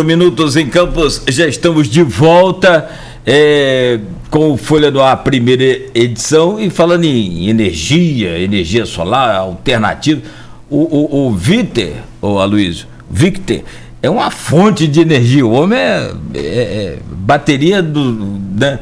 Minutos em Campos, já estamos de volta com o Folha no Ar, primeira edição, e falando em energia solar alternativa, o Victor, o Aloysio, Victor é uma fonte de energia, o homem é bateria né,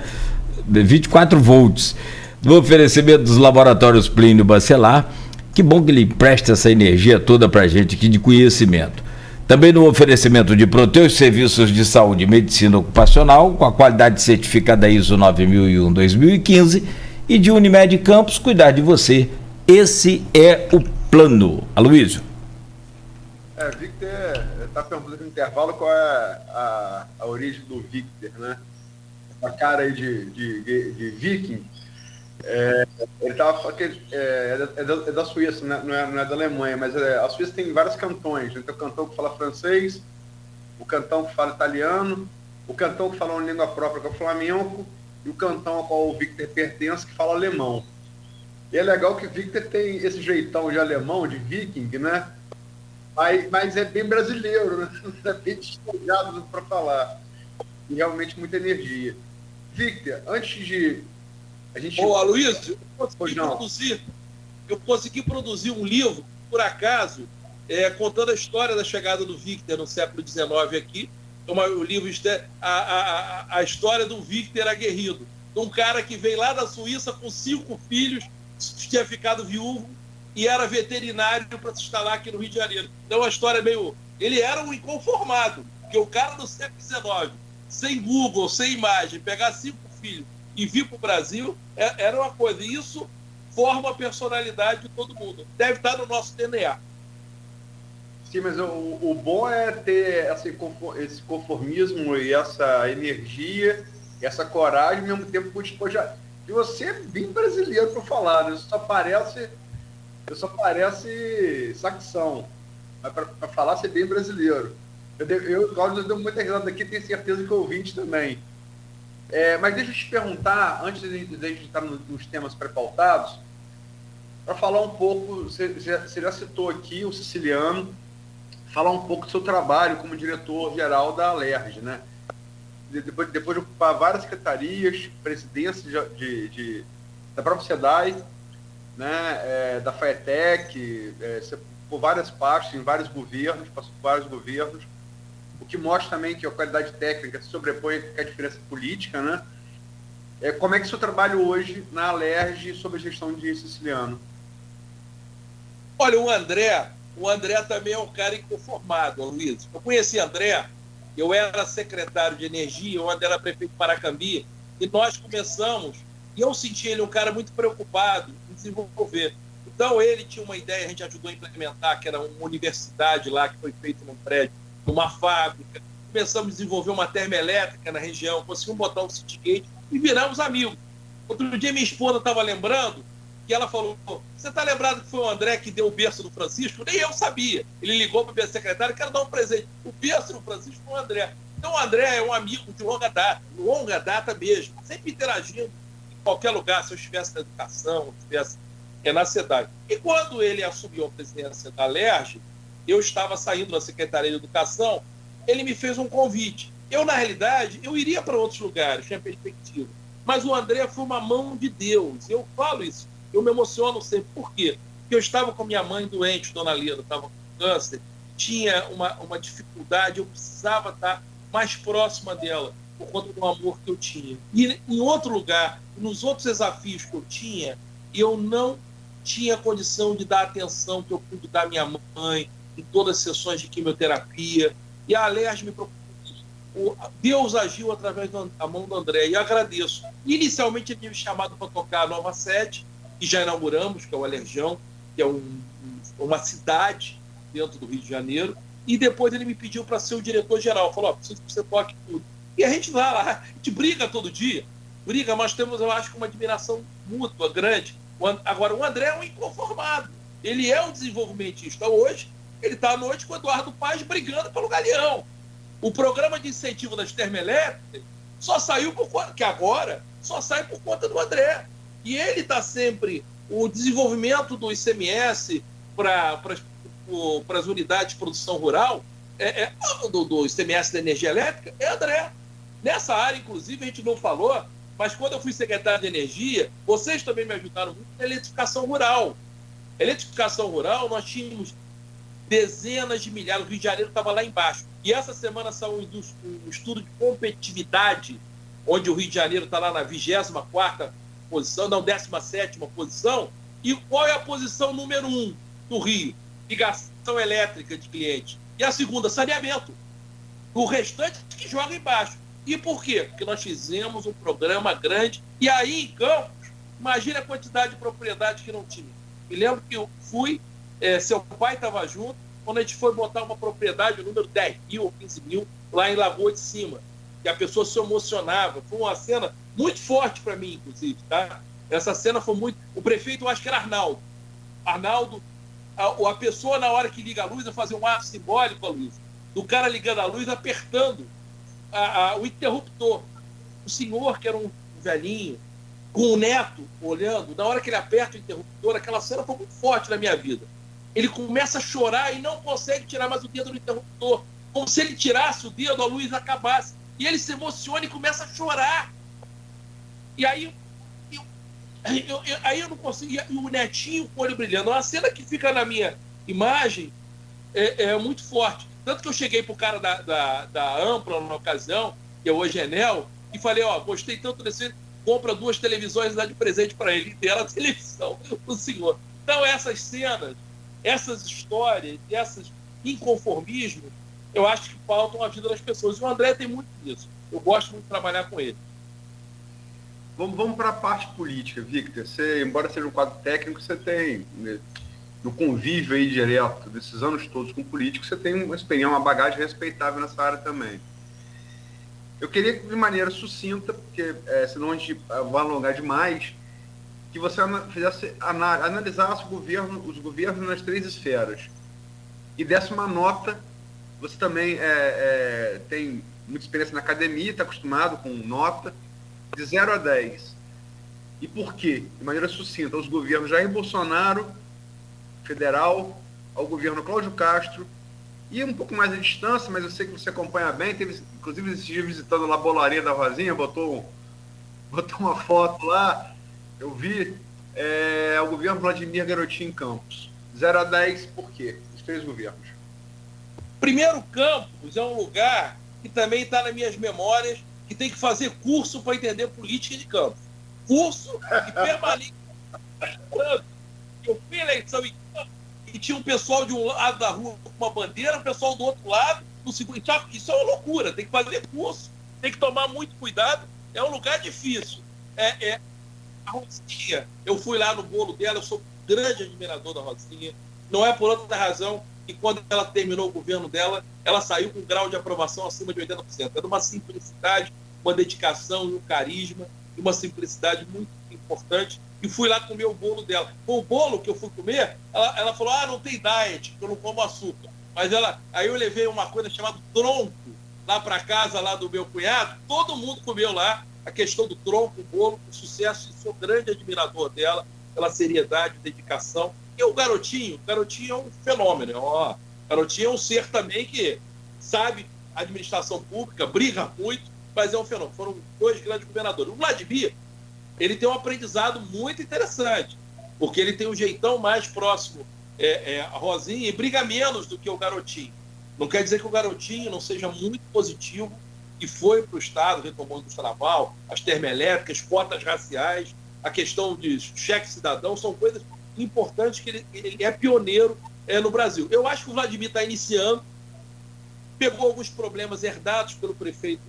24 volts, do oferecimento dos laboratórios Plínio Bacelar. Que bom que ele presta essa energia toda para a gente aqui de conhecimento. Também no oferecimento de Proteus Serviços de Saúde e Medicina Ocupacional, com a qualidade certificada ISO 9001-2015, e de Unimed Campos, cuidar de você. Esse é o plano. Aloysio. Victor está perguntando no intervalo qual é a origem do Victor, né? A cara aí de viking. Ele estava falando que é da Suíça, né? Não é da Alemanha, mas a Suíça tem vários cantões. Tem o cantão que fala francês, o cantão que fala italiano, o cantão que fala uma língua própria, que é o flamenco, e o cantão ao qual o Victor pertence, que fala alemão. E é legal que o Victor tem esse jeitão de alemão, de viking, né? Mas é bem brasileiro, né? É bem despojado para falar. E realmente muita energia. Victor, antes de... Aloysio, eu consegui produzir um livro, por acaso, contando a história da chegada do Victor no século XIX aqui. O livro a história do Victor aguerrido, de um cara que veio lá da Suíça com 5 filhos, tinha ficado viúvo e era veterinário para se instalar aqui no Rio de Janeiro. Então a história é meio... Ele era um inconformado, porque o cara do século XIX, sem Google, sem imagem, pegar 5 filhos e vir para o Brasil, era uma coisa. E isso forma a personalidade de todo mundo. Deve estar no nosso DNA. Sim, mas o bom é ter esse conformismo e essa energia, essa coragem, ao mesmo tempo com despojar. E você é bem brasileiro para falar, né? Isso só parece saxão. Mas para falar, você é bem brasileiro. Eu dou muita risada aqui, tenho certeza que o ouvinte também. Mas deixa eu te perguntar, antes de a gente estar nos temas pré-pautados, para falar um pouco, você já citou aqui o Siciliano, falar um pouco do seu trabalho como diretor-geral da Alerj, né? Depois de ocupar várias secretarias, presidência da própria SEDAI, né? Da FAETEC, por várias partes, em vários governos, passou por vários governos, o que mostra também que a qualidade técnica se sobrepõe com a diferença política, né? Como é que é o seu trabalho hoje na Alerj sob a gestão de Siciliano? Olha, o André também é um cara inconformado, Luiz. Eu conheci André, eu era secretário de Energia, o André era prefeito de Paracambi, e nós começamos, e eu senti ele um cara muito preocupado em desenvolver. Então ele tinha uma ideia, a gente ajudou a implementar, que era uma universidade lá, que foi feita num prédio, numa fábrica. Começamos a desenvolver uma termoelétrica na região, conseguimos botar um Citygate e viramos amigos. Outro dia minha esposa estava lembrando que ela falou: você está lembrado que foi o André que deu o berço do Francisco? Nem eu sabia. Ele ligou para a minha secretária: quero dar um presente. O berço do Francisco foi o André. Então o André é um amigo de longa data mesmo, sempre interagindo em qualquer lugar, se eu estivesse na educação, se eu estivesse na SEDAI. E quando ele assumiu a presidência da Alerj, eu estava saindo da Secretaria de Educação, ele me fez um convite. Eu, na realidade, eu iria para outros lugares, tinha perspectiva. Mas o André foi uma mão de Deus. Eu falo isso, eu me emociono sempre. Por quê? Porque eu estava com minha mãe doente, Dona Lida, estava com câncer, tinha uma dificuldade, eu precisava estar mais próxima dela, por conta do amor que eu tinha. E em outro lugar, nos outros desafios que eu tinha, eu não tinha condição de dar a atenção que eu pude dar à minha mãe, em todas as sessões de quimioterapia, e a Alerj me propôs isso. Deus agiu através da mão do André, e eu agradeço. Inicialmente ele tinha me chamado para tocar a nova sede, que já inauguramos, que é o Alerjão, que é uma cidade dentro do Rio de Janeiro, e depois ele me pediu para ser o diretor-geral, falou: preciso que você toque tudo. E a gente vai lá, a gente briga todo dia, mas temos, eu acho, uma admiração mútua, grande. Agora, o André é um inconformado, ele é um desenvolvimentista. Hoje, ele está à noite com o Eduardo Paz brigando pelo Galeão. O programa de incentivo das termoelétricas só saiu só sai por conta do André. E ele está sempre... O desenvolvimento do ICMS para as unidades de produção rural do ICMS da energia elétrica é André. Nessa área, inclusive, a gente não falou, mas quando eu fui secretário de Energia, vocês também me ajudaram muito na eletrificação rural. Eletrificação rural, nós tínhamos dezenas de milhares, o Rio de Janeiro estava lá embaixo. E essa semana saiu um estudo de competitividade, onde o Rio de Janeiro está lá na 24ª posição, não, 17ª posição. E qual é a posição número 1 do Rio? Ligação elétrica de cliente. E a segunda, saneamento. O restante que joga embaixo. E por quê? Porque nós fizemos um programa grande. E aí, em Campos, imagina a quantidade de propriedades que não tinha. Me lembro que eu fui, seu pai estava junto, quando a gente foi botar uma propriedade, o número 10 mil ou 15 mil, lá em Lagoa de Cima. E a pessoa se emocionava. Foi uma cena muito forte para mim, inclusive, tá? Essa cena foi muito... O prefeito, eu acho que era Arnaldo. Arnaldo, a pessoa, na hora que liga a luz, eu fazia um ato simbólico, a luz, do cara ligando a luz, apertando o interruptor. O senhor, que era um velhinho, com o neto olhando, na hora que ele aperta o interruptor, aquela cena foi muito forte na minha vida. Ele começa a chorar e não consegue tirar mais o dedo do interruptor. Como se ele tirasse o dedo, a luz acabasse. E ele se emociona e começa a chorar. E aí eu não conseguia. E o netinho com o olho brilhando. Uma cena que fica na minha imagem é muito forte. Tanto que eu cheguei pro cara da Ampla na ocasião, que é hoje Enel, e falei, gostei tanto desse, compra 2 televisões e dá de presente para ele. E dela a televisão do senhor. Então essas cenas, essas histórias, esses inconformismos, eu acho que faltam a vida das pessoas. E o André tem muito disso. Eu gosto muito de trabalhar com ele. Vamos para a parte política, Victor. Você, embora seja um quadro técnico, você tem, né, no convívio aí direto desses anos todos com políticos, você tem uma experiência, uma bagagem respeitável nessa área também. Eu queria, de maneira sucinta, porque senão a gente vai alongar demais, que você analisasse os governos nas 3 esferas e desse uma nota. Você também tem muita experiência na academia, está acostumado com nota, de 0 a 10. E por quê? De maneira sucinta, os governos Jair Bolsonaro, federal, ao governo Cláudio Castro, e um pouco mais à distância, mas eu sei que você acompanha bem, teve, inclusive, esse dia visitando lá a bolaria da Rosinha, botou uma foto lá, eu vi, o governo Vladimir Garotinho Campos. 0 a 10, por quê? Os 3 governos. Primeiro, Campos é um lugar que também está nas minhas memórias, que tem que fazer curso para entender política de Campos. Curso e permanente. Eu fui eleição em Campos e tinha um pessoal de um lado da rua com uma bandeira, o pessoal do outro lado, no segundo. Isso é uma loucura, tem que fazer curso, tem que tomar muito cuidado, é um lugar difícil. A Rosinha, eu fui lá no bolo dela, eu sou grande admirador da Rosinha, não é por outra razão que quando ela terminou o governo dela, ela saiu com um grau de aprovação acima de 80%. É de uma simplicidade, uma dedicação e um carisma, e uma simplicidade muito importante. E fui lá comer o bolo dela. Com o bolo que eu fui comer, ela falou, não tem diet, que eu não como açúcar. Mas aí eu levei uma coisa chamada tronco lá para casa, lá do meu cunhado, todo mundo comeu lá a questão do tronco, o bolo, o sucesso, e sou grande admirador dela, pela seriedade, dedicação. E o Garotinho é um fenômeno. Garotinho é um ser também que sabe administração pública, briga muito, mas é um fenômeno. Foram 2 grandes governadores. O Vladimir, ele tem um aprendizado muito interessante, porque ele tem um jeitão mais próximo a Rosinha e briga menos do que o Garotinho. Não quer dizer que o Garotinho não seja muito positivo, e foi para o Estado, retomou a indústria naval, as termoelétricas, cotas raciais, a questão de cheque cidadão, são coisas importantes que ele é pioneiro no Brasil. Eu acho que o Vladimir está iniciando, pegou alguns problemas herdados pelo prefeito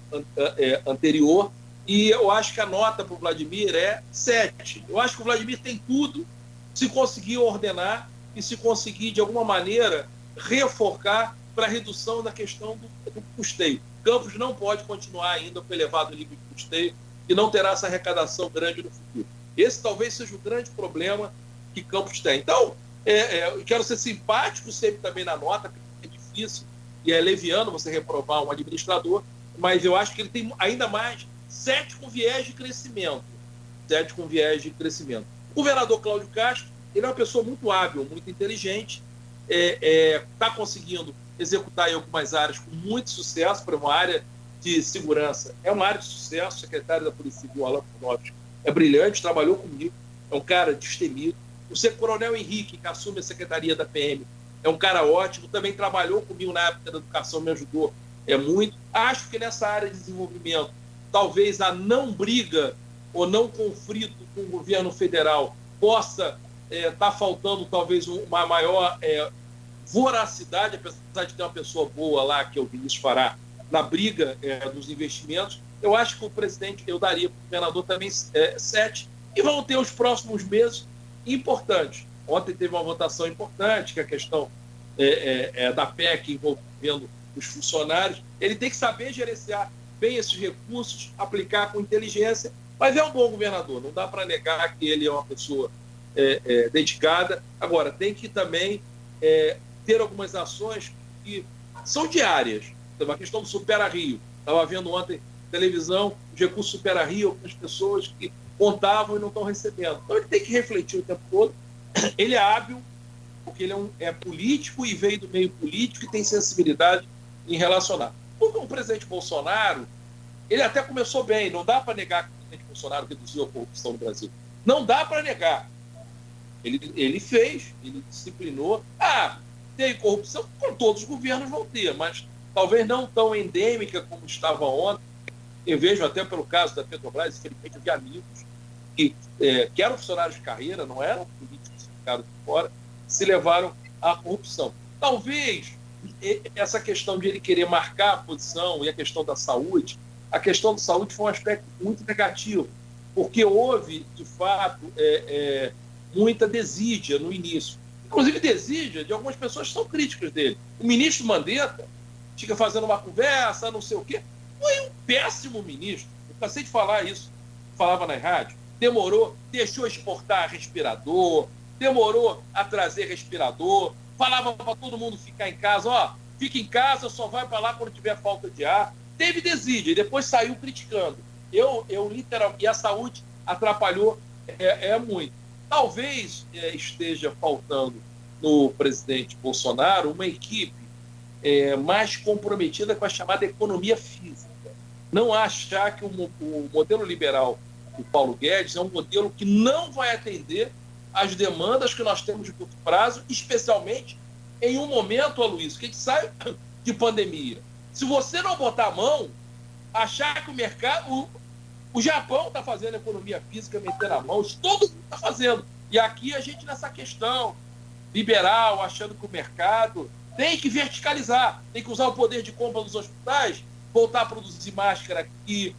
anterior, e eu acho que a nota para o Vladimir é 7. Eu acho que o Vladimir tem tudo, se conseguir ordenar e se conseguir, de alguma maneira, reforcar para a redução da questão do custeio. Campos não pode continuar ainda com elevado nível de custeio e não terá essa arrecadação grande no futuro. Esse talvez seja o grande problema que Campos tem. Então, eu quero ser simpático sempre também na nota, porque é difícil e é leviano você reprovar um administrador, mas eu acho que ele tem ainda mais 7 com viés de crescimento. 7 com viés de crescimento. O governador Cláudio Castro, ele é uma pessoa muito hábil, muito inteligente, está conseguindo executar aí algumas áreas com muito sucesso. Para uma área de segurança, é uma área de sucesso. O secretário da Polícia Civil, Alan Fonópolis, é brilhante, trabalhou comigo, é um cara destemido. O coronel Henrique, que assume a secretaria da PM, é um cara ótimo, também trabalhou comigo na época da educação, me ajudou muito. Acho que nessa área de desenvolvimento, talvez a não briga ou não conflito com o governo federal possa estar faltando talvez uma maior voracidade, apesar de ter uma pessoa boa lá, que é o Vinícius Fará, na briga dos investimentos. Eu acho que o presidente, eu daria para o governador também 7, e vão ter os próximos meses importantes. Ontem teve uma votação importante, que é a questão da PEC envolvendo os funcionários. Ele tem que saber gerenciar bem esses recursos, aplicar com inteligência, mas é um bom governador, não dá para negar que ele é uma pessoa dedicada. Agora, tem que também ter algumas ações que são diárias. Então, a questão do Supera Rio. Estava vendo ontem televisão, os recursos Supera Rio, algumas pessoas que contavam e não estão recebendo. Então, ele tem que refletir o tempo todo. Ele é hábil, porque ele é político e veio do meio político e tem sensibilidade em relacionar. O presidente Bolsonaro, ele até começou bem, não dá para negar que o presidente Bolsonaro reduziu a corrupção no Brasil. Não dá para negar. Ele fez, ele disciplinou. Tem corrupção, com todos os governos vão ter, mas talvez não tão endêmica como estava ontem. Eu vejo até pelo caso da Petrobras, infelizmente eu vi amigos que eram funcionários de carreira, não eram políticos que ficaram de fora, se levaram à corrupção. Talvez essa questão de ele querer marcar a posição e a questão da saúde foi um aspecto muito negativo, porque houve, de fato, muita desídia no início. Inclusive desídia de algumas pessoas que são críticas dele. O ministro Mandetta fica fazendo uma conversa, não sei o quê. Foi um péssimo ministro. Eu cansei de falar isso. Falava na rádio. Demorou, deixou exportar respirador, demorou a trazer respirador, falava para todo mundo ficar em casa. Fica em casa, só vai para lá quando tiver falta de ar. Teve desídia e depois saiu criticando. Eu literalmente, e a saúde atrapalhou muito. Talvez esteja faltando no presidente Bolsonaro uma equipe mais comprometida com a chamada economia física. Não achar que o modelo liberal do Paulo Guedes é um modelo que não vai atender às demandas que nós temos de curto prazo, especialmente em um momento, Aloysio, que a gente sai de pandemia. Se você não botar a mão, achar que o mercado... O Japão está fazendo economia física, metendo a mão, todo mundo está fazendo. E aqui a gente nessa questão liberal, achando que o mercado tem que verticalizar, tem que usar o poder de compra dos hospitais, voltar a produzir máscara aqui,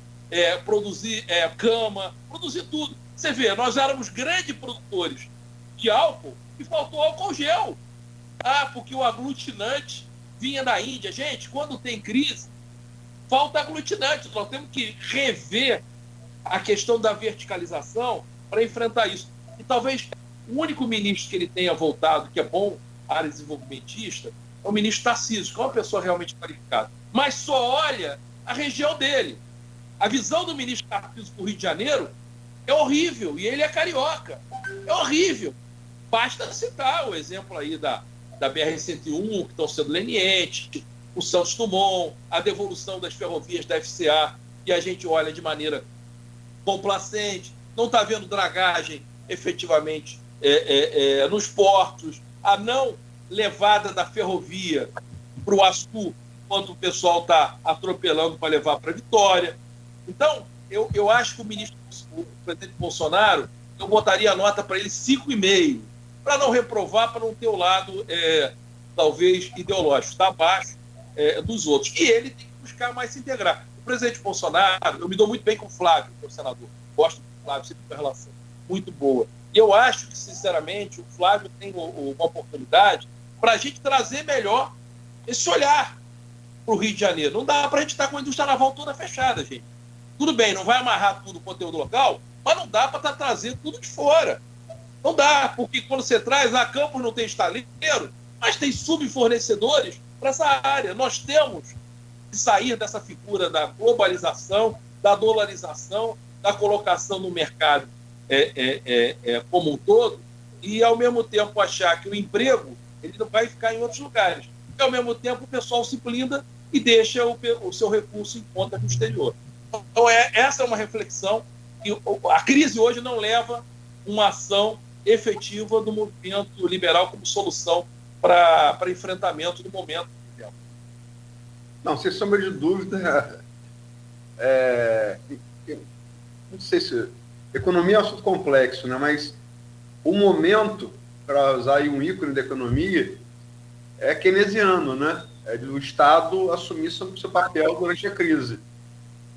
produzir cama, produzir tudo. Você vê, nós éramos grandes produtores de álcool e faltou álcool gel. Porque o aglutinante vinha da Índia. Gente, quando tem crise, falta aglutinante. Nós temos que rever a questão da verticalização para enfrentar isso. E talvez o único ministro que ele tenha voltado, que é bom, área desenvolvimentista, é o ministro Tarcísio, que é uma pessoa realmente qualificada. Mas só olha a região dele. A visão do ministro Tarcísio para o Rio de Janeiro é horrível, e ele é carioca. É horrível. Basta citar o exemplo aí da BR-101, que estão sendo lenientes, o Santos Dumont, a devolução das ferrovias da FCA, que a gente olha de maneira complacente, não está vendo dragagem efetivamente nos portos, a não levada da ferrovia para o Açu, enquanto o pessoal está atropelando para levar para Vitória. Então, eu acho que o presidente Bolsonaro, eu botaria a nota para ele 5,5, para não reprovar, para não ter o lado, talvez, ideológico, está abaixo dos outros. E ele tem que buscar mais se integrar. O presidente Bolsonaro, eu me dou muito bem com o Flávio, que é o senador. Gosto do Flávio, sempre tem uma relação muito boa. E eu acho que, sinceramente, o Flávio tem uma oportunidade para a gente trazer melhor esse olhar para o Rio de Janeiro. Não dá para a gente estar com a indústria naval toda fechada, gente. Tudo bem, não vai amarrar tudo o conteúdo local, mas não dá para estar trazendo tudo de fora. Não dá, porque quando você traz, Campos não tem estaleiro, mas tem subfornecedores para essa área. Nós temos que sair dessa figura da globalização, da dolarização, da colocação no mercado como um todo, e, ao mesmo tempo, achar que o emprego ele não vai ficar em outros lugares. e, ao mesmo tempo, o pessoal se blinda e deixa o seu recurso em conta no exterior. Então, essa é uma reflexão que a crise hoje não leva uma ação efetiva do movimento liberal como solução para enfrentamento do momento. Não, sem sombra de dúvida, não sei se... Economia é um assunto complexo, né? Mas o momento, para usar aí um ícone da economia, é keynesiano, né? É do Estado assumir seu papel durante a crise.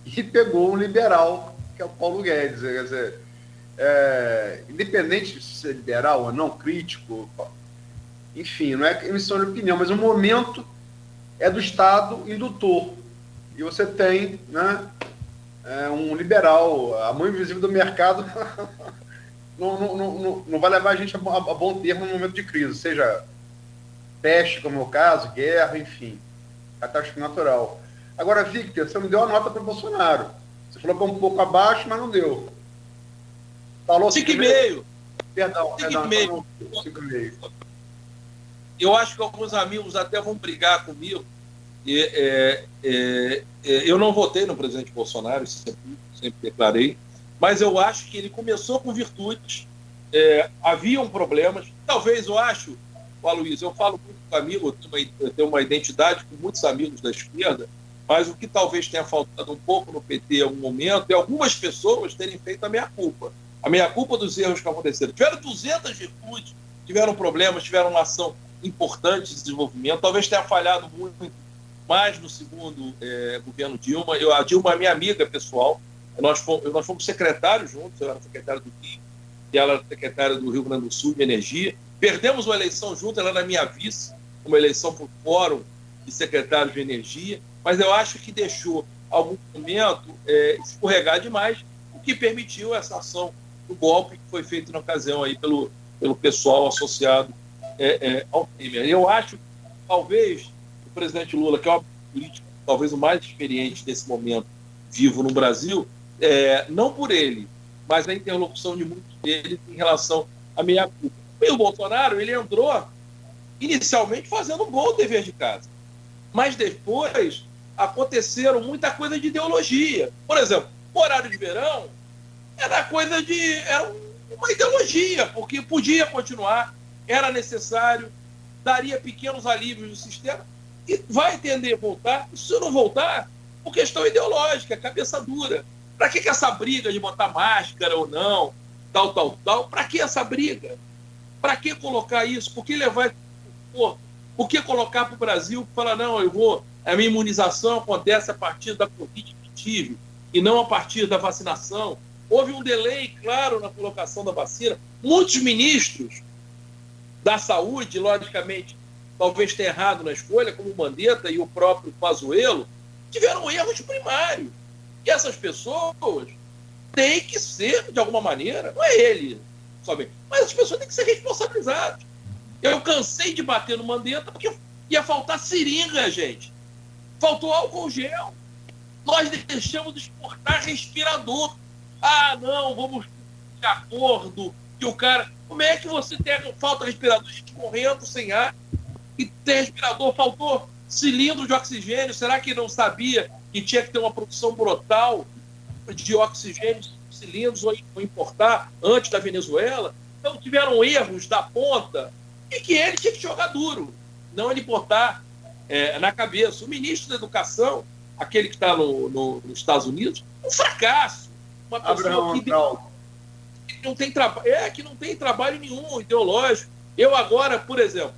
E pegou um liberal, que é o Paulo Guedes. Quer dizer, independente de ser liberal ou não, crítico, enfim, não é emissão de opinião, mas o momento é do Estado indutor. E você tem, né, um liberal, a mão invisível do mercado, não vai levar a gente a bom termo no momento de crise, seja peste, como é o caso, guerra, enfim, catástrofe natural. Agora, Victor, você não deu a nota para o Bolsonaro. Você falou que é um pouco abaixo, mas não deu. Falou 5,5. Perdão, 5,5. Eu acho que alguns amigos até vão brigar comigo. Eu não votei no presidente Bolsonaro, sempre declarei, mas eu acho que ele começou com virtudes, haviam problemas. Talvez eu acho, Aloysio, eu falo muito com amigo, eu tenho uma identidade com muitos amigos da esquerda, mas o que talvez tenha faltado um pouco no PT em algum momento é algumas pessoas terem feito a meia-culpa dos erros que aconteceram. Tiveram 200 virtudes, tiveram problemas, tiveram uma ação importante de desenvolvimento, talvez tenha falhado muito mais no segundo governo Dilma. A Dilma é minha amiga pessoal, nós fomos secretários juntos, eu era secretário do Rio e ela era secretária do Rio Grande do Sul de Energia. Perdemos uma eleição junto, ela era minha vice, uma eleição por fórum de secretário de Energia, mas eu acho que deixou, algum momento, escorregar demais, o que permitiu essa ação do golpe que foi feito na ocasião aí pelo pessoal associado ao Temer. Eu acho que, talvez, o presidente Lula, que é um político talvez o mais experiente nesse momento vivo no Brasil, não por ele, mas a interlocução de muitos deles em relação à meia-culpa. E o Bolsonaro, ele entrou inicialmente fazendo um bom dever de casa, mas depois aconteceram muita coisa de ideologia. Por exemplo, o horário de verão era uma ideologia, porque podia continuar, era necessário, daria pequenos alívios no sistema e vai tender a voltar. E se não voltar, por questão ideológica, cabeça dura. Para que essa briga de botar máscara ou não, tal? Para que essa briga? Para que colocar isso? Por que levar... Por que colocar para o Brasil e falar, não, a minha imunização acontece a partir da Covid que tive e não a partir da vacinação? Houve um delay, claro, na colocação da vacina. Muitos ministros da saúde, logicamente, talvez tenha errado na escolha, como o Mandetta e o próprio Pazuello, tiveram erros primários. E essas pessoas têm que ser, de alguma maneira, não é ele somente, mas as pessoas têm que ser responsabilizadas. Eu cansei de bater no Mandetta porque ia faltar seringa, gente. Faltou álcool gel. Nós deixamos de exportar respirador. Ah, não, vamos de acordo que o cara... Como é que você falta respirador, gente correndo sem ar, e tem respirador, faltou cilindro de oxigênio? Será que não sabia que tinha que ter uma produção brutal de oxigênio, cilindros, ou importar antes da Venezuela? Então tiveram erros da ponta e que ele tinha que jogar duro, não ele botar na cabeça. O ministro da Educação, aquele que está nos Estados Unidos, um fracasso. Uma pessoa que não tem que não tem trabalho nenhum ideológico. Eu agora, por exemplo,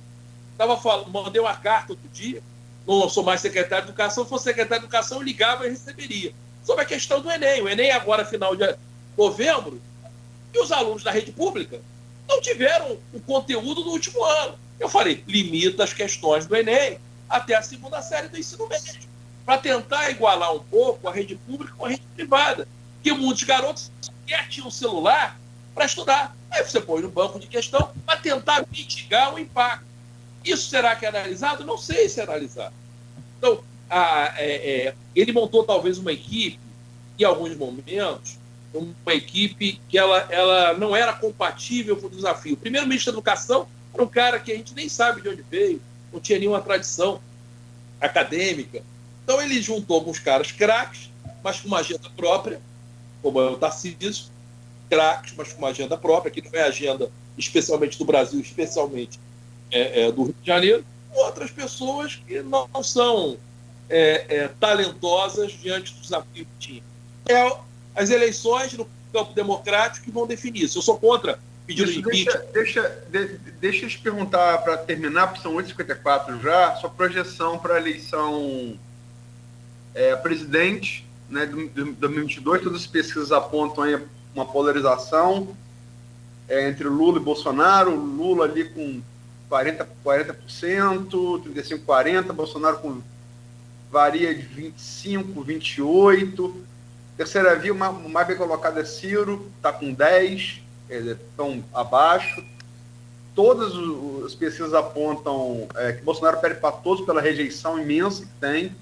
mandei uma carta outro dia, não sou mais secretário de Educação, se fosse secretário de Educação, eu ligava e receberia. Sobre a questão do Enem. O Enem agora, final de novembro, e os alunos da rede pública não tiveram o conteúdo do último ano. Eu falei, limita as questões do Enem até a segunda série do ensino médio, para tentar igualar um pouco a rede pública com a rede privada, que muitos garotos sequer tinham celular para estudar. Aí você põe no banco de questão para tentar mitigar o impacto. Isso será que é analisado? Não sei se é analisado. Então, ele montou talvez uma equipe, em alguns momentos, uma equipe que ela não era compatível com o desafio. O primeiro ministro da Educação era um cara que a gente nem sabe de onde veio, não tinha nenhuma tradição acadêmica. Então ele juntou alguns caras craques, mas com uma agenda própria, como é o Tarcísio, craques, mas com uma agenda própria, que não é agenda especialmente do Brasil, especialmente do Rio de Janeiro, outras pessoas que não são talentosas diante do desafio que tinha. As eleições no campo democrático que vão definir isso. Eu sou contra pedido de impeachment. Deixa eu te perguntar, para terminar, porque são 8h54 já, sua projeção para a eleição presidente, né, de 2022. Todas as pesquisas apontam aí uma polarização entre Lula e Bolsonaro, Lula ali com 40%, 35%, 40%, Bolsonaro com varia de 25%, 28%. Terceira via, o mais bem colocado é Ciro, está com 10%, estão abaixo. Todas as pesquisas apontam que Bolsonaro perde para todos pela rejeição imensa que tem,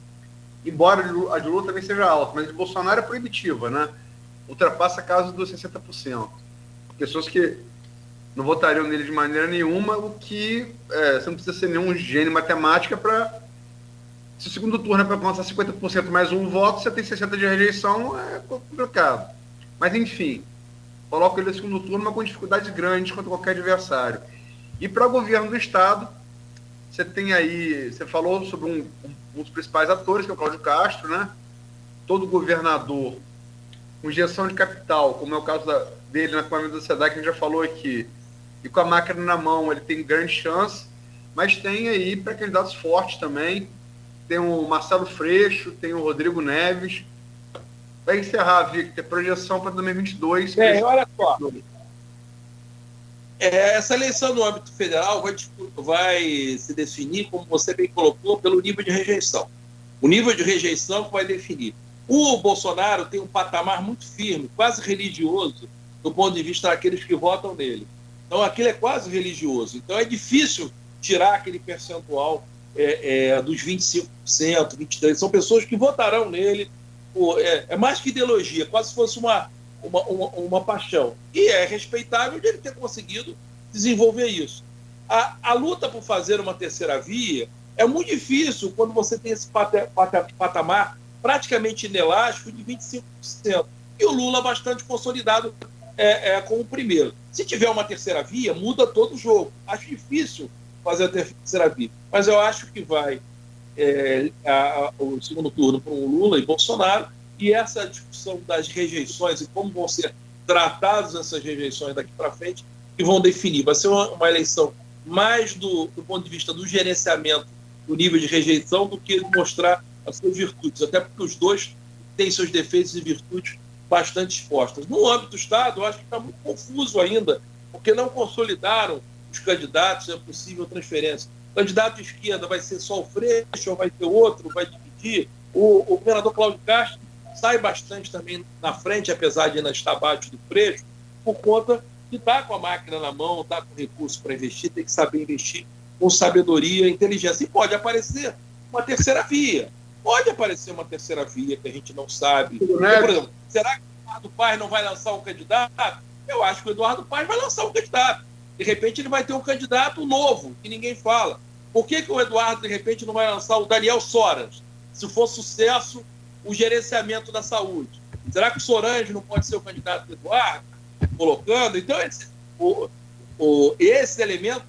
embora a de Lula também seja alta, mas a de Bolsonaro é proibitiva, né? Ultrapassa a casa dos 60%. Pessoas que não votariam nele de maneira nenhuma, o que você não precisa ser nenhum gênio em matemática para... Se o segundo turno é para alcançar 50% mais um voto, você tem 60% de rejeição, é complicado. Mas, enfim, coloca ele no segundo turno, mas com dificuldades grandes contra qualquer adversário. E para o governo do Estado, você tem aí... Você falou sobre um dos principais atores, que é o Cláudio Castro, né? Todo governador com injeção de capital, como é o caso dele na Câmara da Sociedade, que a gente já falou aqui, e com a máquina na mão, ele tem grande chance, mas tem aí pré-candidatos fortes também. Tem o Marcelo Freixo, tem o Rodrigo Neves. Vai encerrar, Victor, projeção para 2022. Olha só. Essa eleição no âmbito federal vai se definir, como você bem colocou, pelo nível de rejeição. O nível de rejeição que vai definir. O Bolsonaro tem um patamar muito firme, quase religioso, do ponto de vista daqueles que votam nele. Então, aquilo é quase religioso. Então, é difícil tirar aquele percentual dos 25%, 23%. São pessoas que votarão nele. É mais que ideologia, quase se fosse uma paixão. E é respeitável de ele ter conseguido desenvolver isso. A luta por fazer uma terceira via é muito difícil quando você tem esse patamar praticamente inelástico de 25%. E o Lula bastante consolidado com o primeiro. Se tiver uma terceira via, muda todo o jogo. Acho difícil fazer a terceira via. Mas eu acho que vai o segundo turno para o Lula e Bolsonaro, e essa discussão das rejeições e como vão ser tratadas essas rejeições daqui para frente, que vão definir. Vai ser uma eleição mais do ponto de vista do gerenciamento do nível de rejeição do que mostrar as suas virtudes, até porque os dois têm seus defeitos e virtudes bastante expostas. No âmbito do Estado, eu acho que está muito confuso ainda, porque não consolidaram os candidatos, é possível transferência. O candidato de esquerda vai ser só o Freixo, ou vai ter outro, vai dividir. O governador Cláudio Castro sai bastante também na frente, apesar de ainda estar abaixo do Freixo, por conta de estar com a máquina na mão, estar com recurso para investir, tem que saber investir com sabedoria e inteligência. E pode aparecer uma terceira via. Pode aparecer uma terceira via que a gente não sabe. Por exemplo, será que o Eduardo Paes não vai lançar um candidato? Eu acho que o Eduardo Paes vai lançar um candidato. De repente ele vai ter um candidato novo, que ninguém fala. Por que o Eduardo, de repente, não vai lançar o Daniel Soras? Se for sucesso, o gerenciamento da saúde. Será que o Sorange não pode ser o candidato do Eduardo? Colocando. Então, esse elemento...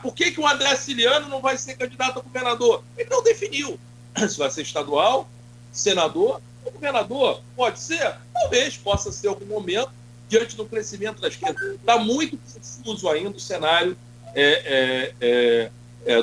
Por que o André Ciliano não vai ser candidato a governador? Ele não definiu se vai ser estadual, senador ou governador. Pode ser? Talvez possa ser algum momento, diante do crescimento da esquerda. Está muito confuso ainda o cenário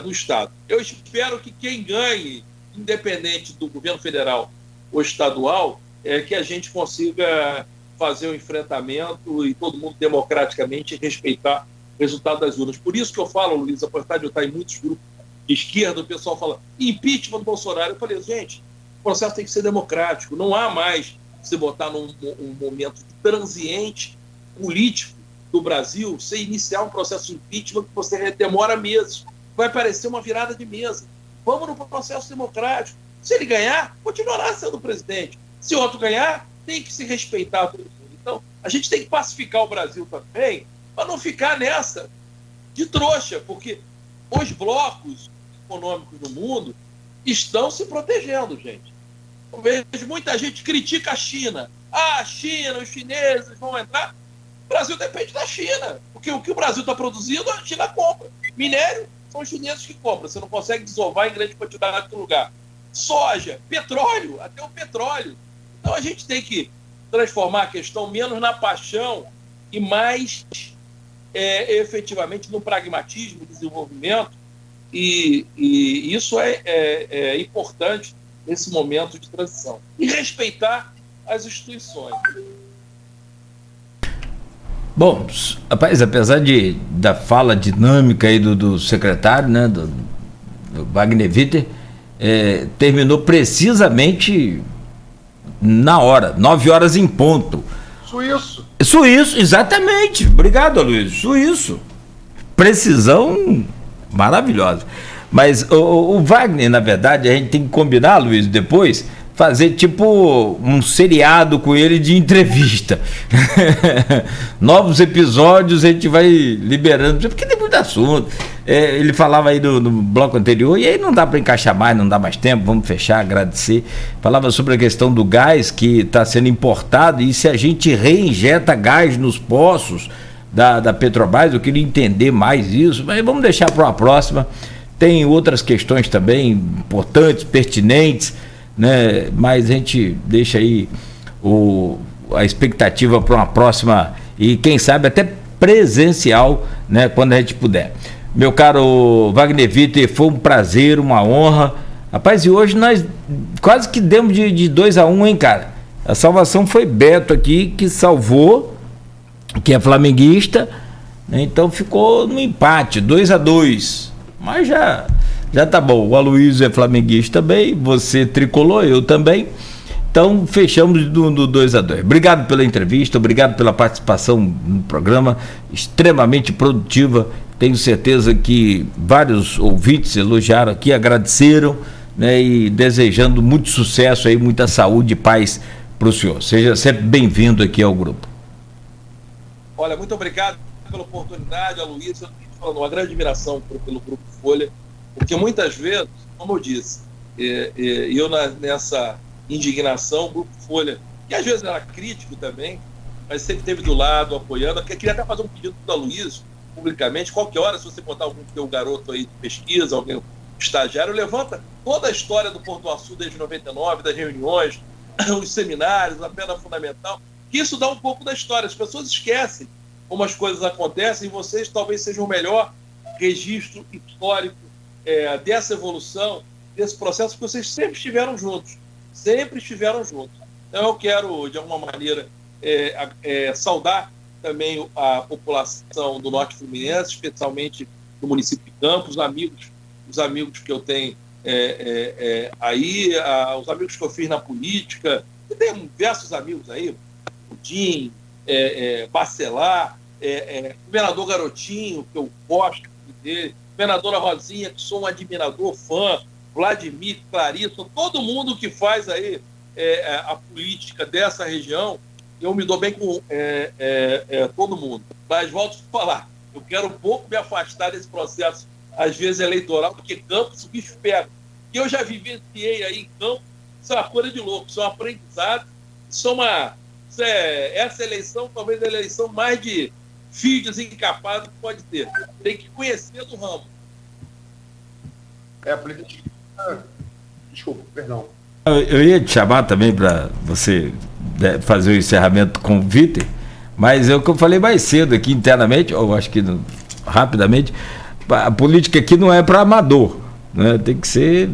do Estado. Eu espero que quem ganhe, independente do governo federal ou estadual, que a gente consiga fazer o enfrentamento e todo mundo democraticamente respeitar o resultado das urnas. Por isso que eu falo, Luiz, apesar de eu estar em muitos grupos de esquerda, o pessoal fala impeachment do Bolsonaro. Eu falei, gente, o processo tem que ser democrático. Não há mais se botar num momento transiente político do Brasil, você iniciar um processo de impeachment que você demora meses. Vai parecer uma virada de mesa. Vamos no processo democrático. Se ele ganhar, continuará sendo presidente. Se outro ganhar, tem que se respeitar todo mundo. Então, a gente tem que pacificar o Brasil também, para não ficar nessa de trouxa, porque os blocos econômicos do mundo estão se protegendo, gente. Eu vejo muita gente critica a China. Ah, a China, os chineses vão entrar. O Brasil depende da China. Porque o que o Brasil está produzindo, a China compra. Minério, são os chineses que compram. Você não consegue desovar em grande quantidade no lugar. Soja, petróleo, até o petróleo. Então a gente tem que transformar a questão menos na paixão e mais efetivamente no pragmatismo, no desenvolvimento. E isso é importante nesse momento de transição. E respeitar as instituições. Bom, rapaz, apesar da fala dinâmica aí do secretário, né, do Wagner Witter, terminou precisamente na hora, 9 horas em ponto. Suíço, exatamente. Obrigado, Luiz. Suíço. Precisão maravilhosa. Mas o Wagner, na verdade, a gente tem que combinar, Luiz, depois, fazer tipo um seriado com ele de entrevista. Novos episódios a gente vai liberando, porque tem muito assunto. Ele falava aí no bloco anterior, e aí não dá para encaixar mais, não dá mais tempo, vamos fechar, agradecer. Falava sobre a questão do gás que está sendo importado, e se a gente reinjeta gás nos poços da Petrobras. Eu queria entender mais isso, mas vamos deixar para uma próxima. Tem outras questões também importantes, pertinentes, né? Mas a gente deixa aí a expectativa para uma próxima, e quem sabe até presencial, né? Quando a gente puder. Meu caro Wagner Witter, foi um prazer, uma honra. Rapaz, e hoje nós quase que demos de 2-1, hein, cara? A salvação foi Beto aqui, que salvou, que é flamenguista, né? Então ficou no empate, 2-2. Mas já tá bom. O Aloysio é flamenguista também, você tricolor, eu também. Então fechamos do 2-2. Obrigado pela entrevista, obrigado pela participação no programa, extremamente produtiva. Tenho certeza que vários ouvintes elogiaram aqui, agradeceram, né, e desejando muito sucesso aí, muita saúde e paz para o senhor. Seja sempre bem-vindo aqui ao grupo. Olha, muito obrigado pela oportunidade, Aloysio. Eu estou falando uma grande admiração pelo Grupo Folha, porque muitas vezes, como eu disse, eu nessa indignação, o Grupo Folha, que às vezes era crítico também, mas sempre esteve do lado, apoiando. Eu queria até fazer um pedido para o Aloysio, publicamente, qualquer hora, se você botar algum teu garoto aí de pesquisa, alguém estagiário, levanta toda a história do Pão do Açu desde 99, das reuniões, os seminários, a pena fundamental, que isso dá um pouco da história. As pessoas esquecem como as coisas acontecem, e vocês talvez sejam o melhor registro histórico dessa evolução, desse processo, porque vocês sempre estiveram juntos. Então eu quero, de alguma maneira, saudar também a população do Norte Fluminense, especialmente do município de Campos, os amigos que eu tenho aí, os amigos que eu fiz na política, e tem diversos amigos aí, o Dinho, Bacelar, governador Garotinho, que eu gosto dele, governadora Rosinha, que sou um admirador, fã, Vladimir, Clarissa, todo mundo que faz aí a política dessa região, eu me dou bem com todo mundo. Mas volto a falar, eu quero um pouco me afastar desse processo, às vezes eleitoral, porque Campos o bicho pega. E eu já vivenciei aí em Campos, isso é uma coisa de louco, isso é um aprendizado, essa eleição talvez a eleição mais de fio desencapado que pode ter. Tem que conhecer do ramo. A política... Desculpa, perdão. Eu ia te chamar também para você fazer o encerramento com o Witter, mas é o que eu falei mais cedo aqui internamente, ou acho que rapidamente, a política aqui não é para amador, né? Tem que ser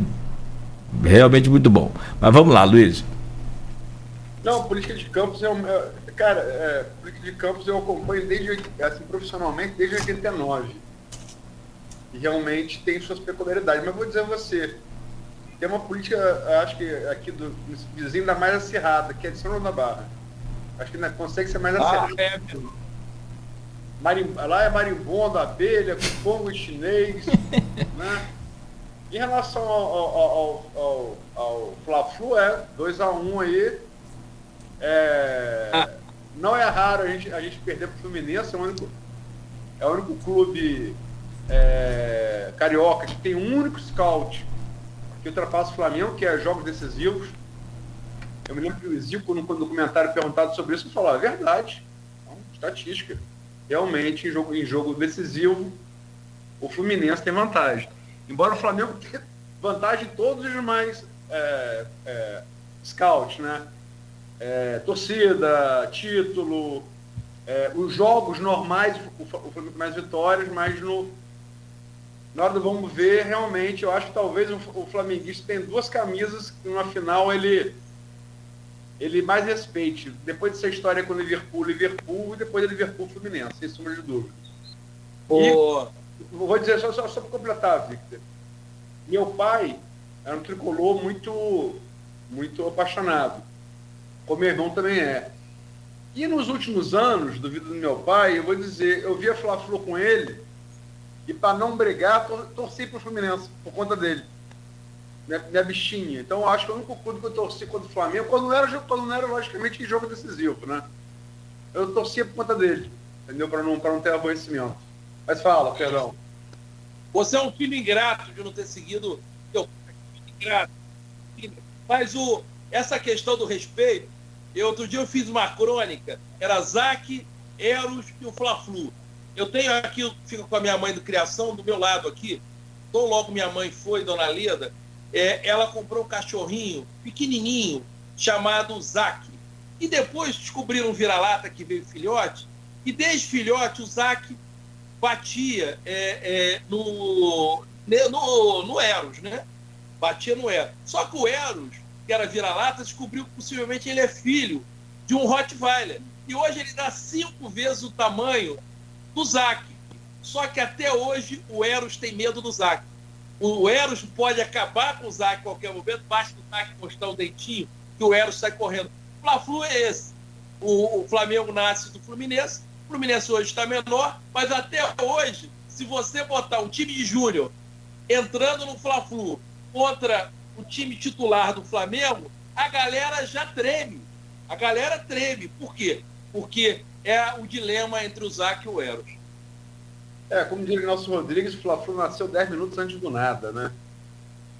realmente muito bom. Mas vamos lá, Luiz. Não, política de campus política de campus eu acompanho profissionalmente desde 89. E realmente tem suas peculiaridades. Mas vou dizer a você, tem uma política, acho que aqui do vizinho da mais acirrada, que é de São João da Barra. Acho que não consegue ser mais acirrada. Lá é marimbondo, abelha, cupongo chinês, né? Em relação ao Fla-Flu, 2-1 aí. Não é raro a gente perder para o Fluminense, é o único clube carioca, que tem um único scout que ultrapassa o Flamengo, que é jogos decisivos. Eu me lembro que o Zico, no documentário perguntado sobre isso, falou: é verdade, estatística. Realmente, em jogo decisivo, o Fluminense tem vantagem. Embora o Flamengo tenha vantagem em todos os demais scouts, né? Torcida, título, os jogos normais, o Flamengo tem mais vitórias, mas na hora do vamos ver, realmente, eu acho que talvez o flamenguista tem duas camisas que numa final ele mais respeite. Depois dessa história com o Liverpool, e depois do Liverpool, Fluminense, sem sombra de dúvida. E vou dizer, só para completar, Victor. Meu pai era um tricolor muito, muito apaixonado, como meu irmão também é. E nos últimos anos, do vida do meu pai, eu vou dizer, eu via Fla-Flu com ele, e para não brigar, torci para o Fluminense, por conta dele. Minha bichinha. Então, eu acho que o único clube que eu torci contra o Flamengo, quando não era logicamente, em jogo decisivo, né? Eu torcia por conta dele, entendeu? Para não ter aborrecimento. Mas fala, perdão. Você é um filho ingrato de não ter seguido teu ingrato. Mas essa questão do respeito, outro dia eu fiz uma crônica, era Zac, Eros e o Fla-Flu. Eu tenho aqui, eu fico com a minha mãe do criação, do meu lado aqui, tão logo minha mãe foi, Dona Leda, ela comprou um cachorrinho pequenininho, chamado Zac. E depois descobriram um vira-lata que veio filhote, e desde filhote o Zac batia no Eros, né? Batia no Eros. Só que o Eros, que era vira-lata, descobriu que possivelmente ele é filho de um Rottweiler. E hoje ele dá 5 vezes o tamanho do Zac. Só que até hoje o Eros tem medo do Zac. O Eros pode acabar com o Zac em qualquer momento, basta o Zac mostrar o dentinho que o Eros sai correndo. O Fla-Flu é esse. O Flamengo nasce do Fluminense. O Fluminense hoje está menor, mas até hoje, se você botar um time de júnior entrando no Fla-Flu contra o time titular do Flamengo, a galera já treme. A galera treme. Por quê? Porque é o dilema entre o Zac e o Eros. Como diria o Nelson Rodrigues, o Fla-Flu nasceu 10 minutos antes do nada, né?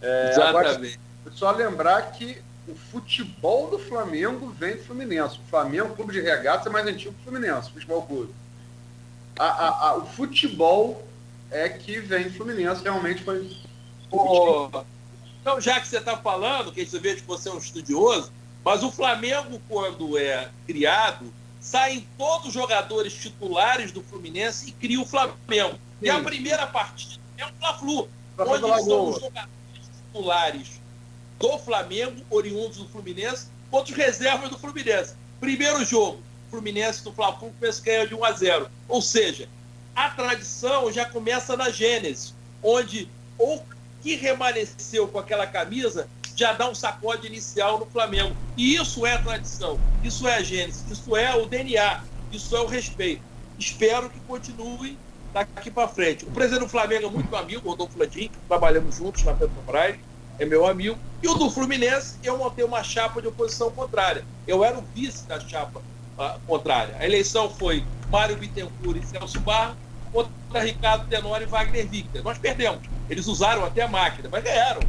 Exatamente. Agora, só lembrar que o futebol do Flamengo vem do Fluminense. O Flamengo, o clube de regatas, é mais antigo que o Fluminense, o futebol clube. O futebol é que vem do Fluminense, realmente foi... Então, já que você está falando, que a gente vê que você é um estudioso, mas o Flamengo, quando é criado, saem todos os jogadores titulares do Fluminense e cria o Flamengo. Sim. E a primeira partida é o Fla-Flu, onde são os jogadores titulares do Flamengo, oriundos do Fluminense, contra os reservas do Fluminense. Primeiro jogo, Fluminense do Fla-Flu começa a ganhar de 1-0. Ou seja, a tradição já começa na Gênese, onde o que remanesceu com aquela camisa já dá um sacode inicial no Flamengo. E isso é a tradição, isso é a Gênese, isso é o DNA, isso é o respeito. Espero que continue daqui para frente. O presidente do Flamengo é muito meu amigo, o Rodolfo Landim, trabalhamos juntos na Petrobras, é meu amigo. E o do Fluminense, eu montei uma chapa de oposição contrária. Eu era o vice da chapa contrária. A eleição foi Mário Bittencourt e Celso Barros contra Ricardo Tenório e Wagner Victor. Nós perdemos. Eles usaram até a máquina, mas ganharam.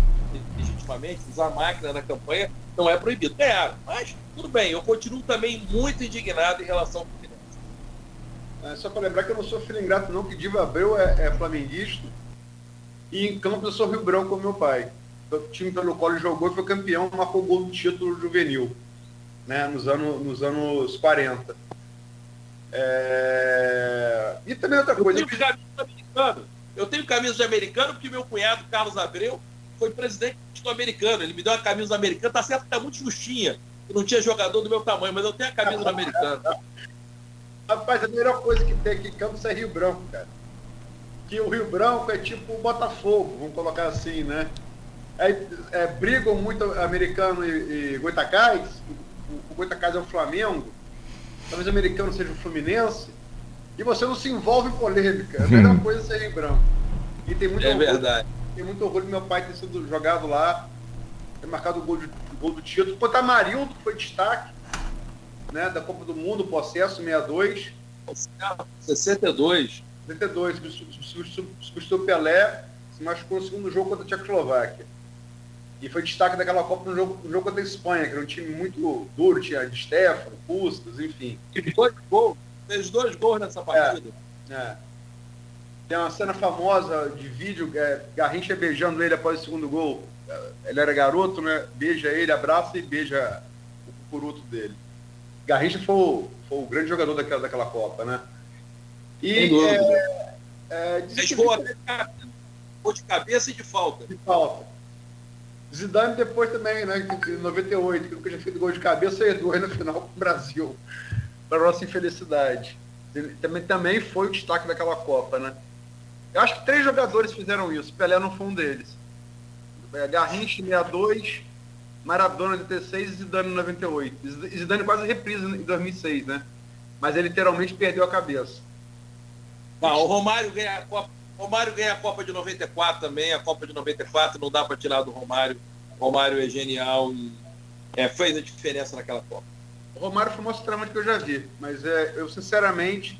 Legitimamente, usar a máquina na campanha não é proibido. Ganharam. Mas, tudo bem, eu continuo também muito indignado em relação ao Fluminense. Só para lembrar que eu não sou filho ingrato, não, que Diva Abreu é flamenguista. E em campo eu sou Rio Branco como meu pai. O time pelo qual ele jogou e foi campeão, marcou gol do título juvenil, né, nos anos 40. E também outra coisa. Eu tenho camisa de americano porque meu cunhado, Carlos Abreu, foi presidente do americano. Ele me deu uma camisa americana. Tá certo que tá muito justinha. Eu não tinha jogador do meu tamanho, mas eu tenho a camisa do americano. Rapaz, a melhor coisa que tem aqui em Campos é Rio Branco, cara. Que o Rio Branco é tipo o Botafogo, vamos colocar assim, né? Brigam muito americano e Goitacás. O Goitacás é o Flamengo. Talvez o americano seja o Fluminense. E você não se envolve em polêmica. A melhor coisa é ser Rio Branco. E tem muito orgulho, verdade. Tem muito orgulho do meu pai ter sido jogado lá, ter marcado o gol do título. Quanto a Marildo, que foi destaque, né, da Copa do Mundo, processo 62. 62. 72, substituiu o Pelé, se machucou no segundo jogo contra a Tchecoslováquia. E foi destaque daquela Copa no jogo contra a Espanha, que era um time muito duro, tinha Di Stéfano, Puskas, enfim. Fez 2 gols nessa partida. Tem uma cena famosa de vídeo, Garrincha beijando ele após o segundo gol. Ele era garoto, né? Beija ele, abraça e beija o cucuruto dele. Garrincha foi o grande jogador daquela Copa, né? E gol de cabeça e de falta. Zidane depois também, né? Em 98, que nunca tinha feito gol de cabeça, e no final com o Brasil. Para nossa infelicidade. Ele também foi o destaque daquela Copa, né? Eu acho que 3 jogadores fizeram isso. Pelé não foi um deles. Garrincha em 62, Maradona em 86 e Zidane em 98. Zidane quase reprisa em 2006, né? Mas ele literalmente perdeu a cabeça. Não, o Romário ganha a Copa. Romário ganha a Copa de 94 também. A Copa de 94 não dá para tirar do Romário. O Romário é genial e fez a diferença naquela Copa. O Romário foi o mais tramante que eu já vi. Mas eu, sinceramente,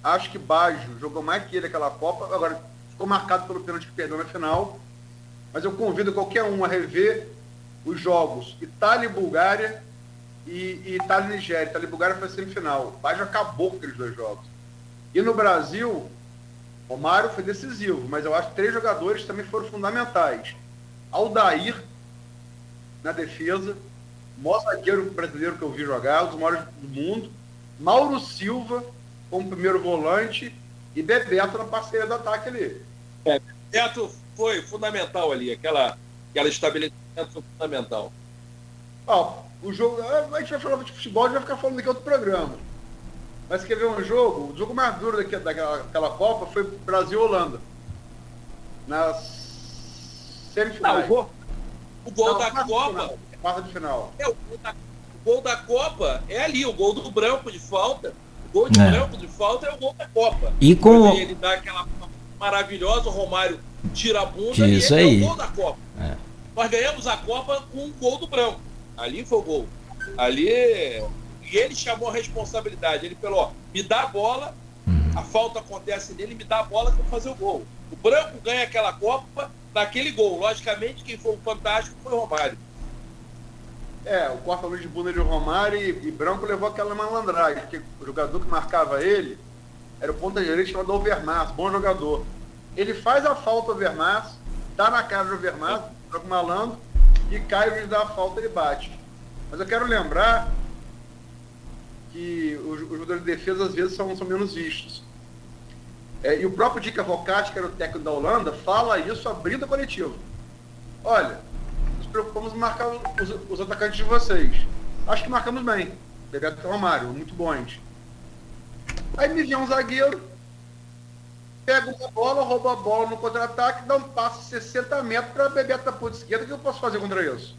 acho que Baggio jogou mais que ele aquela Copa. Agora, ficou marcado pelo pênalti que perdeu na final. Mas eu convido qualquer um a rever os jogos Itália e Bulgária e Itália e Nigéria. Itália e Bulgária foi a semifinal. Baggio acabou com aqueles 2 jogos. E no Brasil, Romário foi decisivo, mas eu acho que 3 jogadores também foram fundamentais. Aldair, na defesa, o maior zagueiro brasileiro que eu vi jogar, um dos maiores do mundo. Mauro Silva, como primeiro volante, e Bebeto na parceria do ataque ali. Bebeto foi fundamental ali, aquela estabelecimento foi fundamental. O jogo, a gente vai falar de futebol, a gente vai ficar falando daqui outro programa. Mas quer ver um jogo? O jogo mais duro daquela Copa foi Brasil-Holanda. Nas semifinais. O gol da Copa. Quarta de final. O gol da Copa é ali, o gol do Branco de falta. O gol de Branco de falta é o gol da Copa. E com... Ele dá aquela maravilhosa, o Romário tira a bunda isso e aí. É o gol da Copa. Nós ganhamos a Copa com o gol do Branco. Ali foi o gol. Ali... E ele chamou a responsabilidade. Ele falou, me dá a bola, a falta acontece nele, me dá a bola que eu vou fazer o gol. O Branco ganha aquela Copa naquele gol. Logicamente, quem foi o fantástico foi o Romário. O corta-luz de bunda de Romário e Branco levou aquela malandragem, porque o jogador que marcava ele era o ponta-direita chamado Overmars, bom jogador. Ele faz a falta Overmars, dá na cara do Overmars, joga o malandro, e cai, o juiz dá a falta e ele bate. Mas eu quero lembrar que os jogadores de defesa às vezes são menos vistos. E o próprio Dick Advocaat, que era o técnico da Holanda, fala isso abrindo a coletiva. Olha, nos preocupamos em marcar os atacantes de vocês. Acho que marcamos bem. Bebeto e Romário, muito bons. Aí me vem um zagueiro, pega uma bola, rouba a bola no contra-ataque, dá um passe 60 metros para Bebeto da ponta esquerda. O que eu posso fazer contra isso?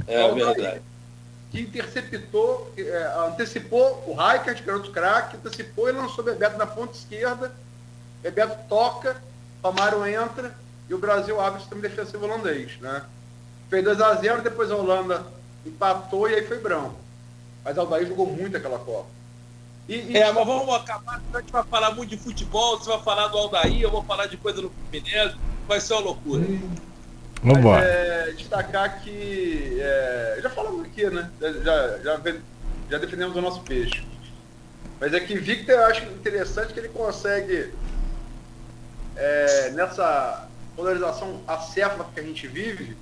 Verdade. Que antecipou o Rijkaard, que era outro craque, antecipou e lançou Bebeto na ponta esquerda. Bebeto toca, Romário entra e o Brasil abre o sistema defensivo holandês, né? Fez 2-0, depois a Holanda empatou e aí foi branco. Mas Aldair jogou muito aquela Copa. Mas vamos acabar, a gente vai falar muito de futebol, você vai falar do Aldair, eu vou falar de coisa no Fluminense, vai ser uma loucura. Vamos embora. Destacar que já falamos aqui, né? Já defendemos o nosso peixe. Mas é que Victor, eu acho interessante que ele consegue, nessa polarização acéfala que a gente vive,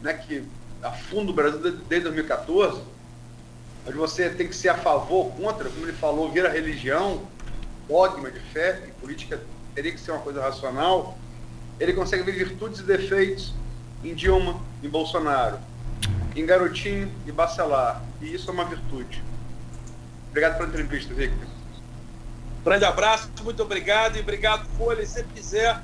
né, que afunda o Brasil desde 2014, onde você tem que ser a favor ou contra, como ele falou, vira religião, dogma de fé, e política teria que ser uma coisa racional. Ele consegue ver virtudes e defeitos em Dilma, em Bolsonaro, em Garotinho e Bacelar. E isso é uma virtude. Obrigado pela entrevista, Victor. Grande abraço, muito obrigado. E obrigado, Folha. E se quiser,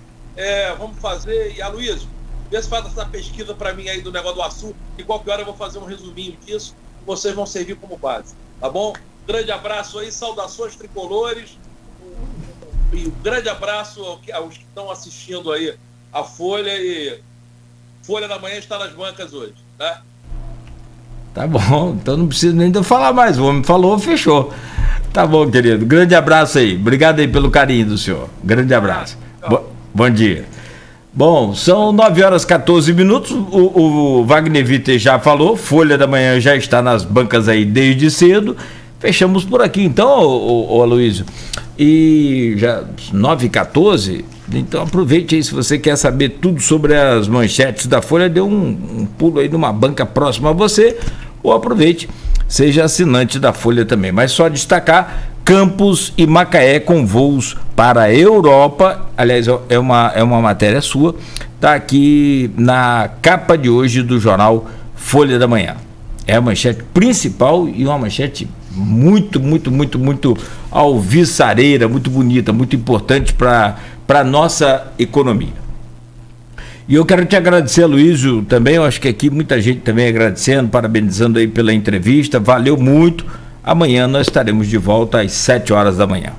vamos fazer. E Aloysio, vê se faz essa pesquisa para mim aí do negócio do açúcar. E qualquer hora eu vou fazer um resuminho disso. Vocês vão servir como base. Tá bom? Grande abraço aí, saudações tricolores. E um grande abraço aos que estão assistindo aí a Folha. E Folha da Manhã está nas bancas hoje, tá? Tá bom, então não preciso nem de eu falar mais. O homem falou, fechou. Tá bom, querido. Grande abraço aí. Obrigado aí pelo carinho do senhor. Grande abraço. Bom dia. Bom, são 9h14. O Wagner Witter já falou, Folha da Manhã já está nas bancas aí desde cedo. Fechamos por aqui então, ô Aloysio. E já 9h14, então aproveite aí, se você quer saber tudo sobre as manchetes da Folha, dê um pulo aí numa banca próxima a você, ou aproveite, seja assinante da Folha também. Mas só destacar Campos e Macaé com voos para a Europa. Aliás, é uma matéria sua, está aqui na capa de hoje do jornal Folha da Manhã. É a manchete principal e uma manchete muito alvissareira, muito bonita, muito importante para a nossa economia. E eu quero te agradecer, Aloysio, também. Eu acho que aqui muita gente também agradecendo, parabenizando aí pela entrevista. Valeu muito. Amanhã nós estaremos de volta às 7h da manhã.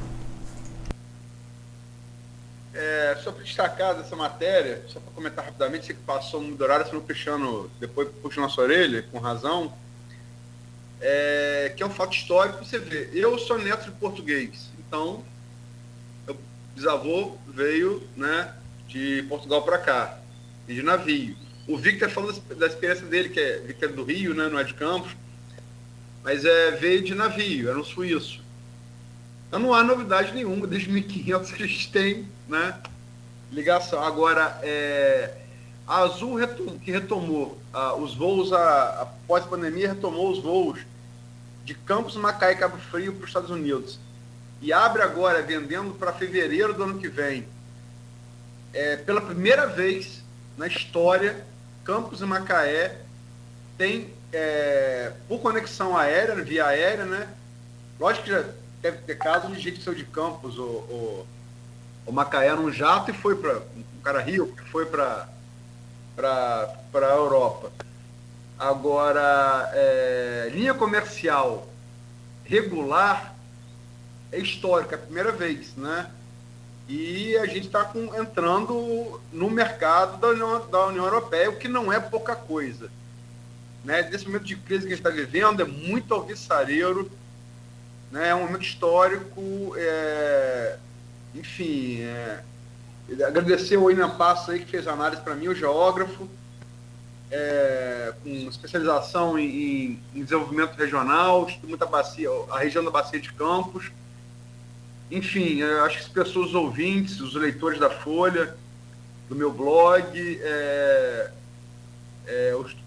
Só para destacar dessa matéria, só para comentar rapidamente, você que passou muito horário, senão o Cristiano depois puxa nossa orelha, com razão, que é um fato histórico. Você vê, eu sou neto de português, então meu bisavô veio, né, de Portugal para cá, e de navio. O Victor falou da experiência dele, que é Victor do Rio, né, não é de Campos, mas veio de navio, era um suíço. Então não há novidade nenhuma, desde 1500 que a gente tem, né, ligação. Agora, a Azul, que retomou os voos, após a pandemia, retomou os voos de Campos, Macaé e Cabo Frio para os Estados Unidos. E abre agora, vendendo para fevereiro do ano que vem. Pela primeira vez na história, Campos e Macaé tem, por conexão aérea, via aérea, né? Lógico que já deve ter casos de gente que saiu de Campos ou Macaé num jato e foi para um cara rico, que foi para a Europa. Agora, linha comercial regular é histórica, é a primeira vez, né? E a gente está entrando no mercado da União Europeia, o que não é pouca coisa, né? Nesse momento de crise que a gente está vivendo, é muito alvissareiro, né? É um momento histórico, enfim, agradecer o William Passos aí, que fez a análise para mim, o geógrafo, com especialização em desenvolvimento regional, estudo muita bacia, a região da Bacia de Campos. Enfim, eu acho que as pessoas, os ouvintes, os leitores da Folha, do meu blog,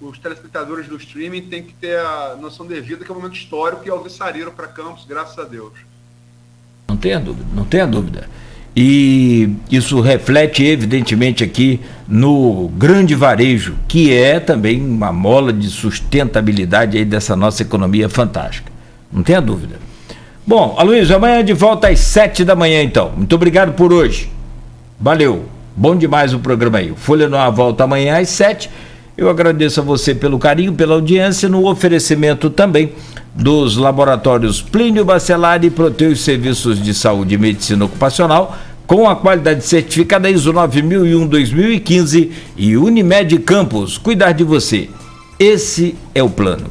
os telespectadores do streaming têm que ter a noção devida que é um momento histórico e alvissareiro para Campos, graças a Deus. Não tenha dúvida. E isso reflete evidentemente aqui no grande varejo, que é também uma mola de sustentabilidade aí dessa nossa economia fantástica. Não tenha dúvida. Bom, Aloysio, amanhã de volta às 7 da manhã então. Muito obrigado por hoje. Valeu. Bom demais o programa aí. O Folha no Ar volta amanhã às 7. Eu agradeço a você pelo carinho, pela audiência, no oferecimento também dos laboratórios Plínio Bacelar e Proteus Serviços de Saúde e Medicina Ocupacional, com a qualidade certificada ISO 9001-2015 e Unimed Campos. Cuidar de você. Esse é o plano.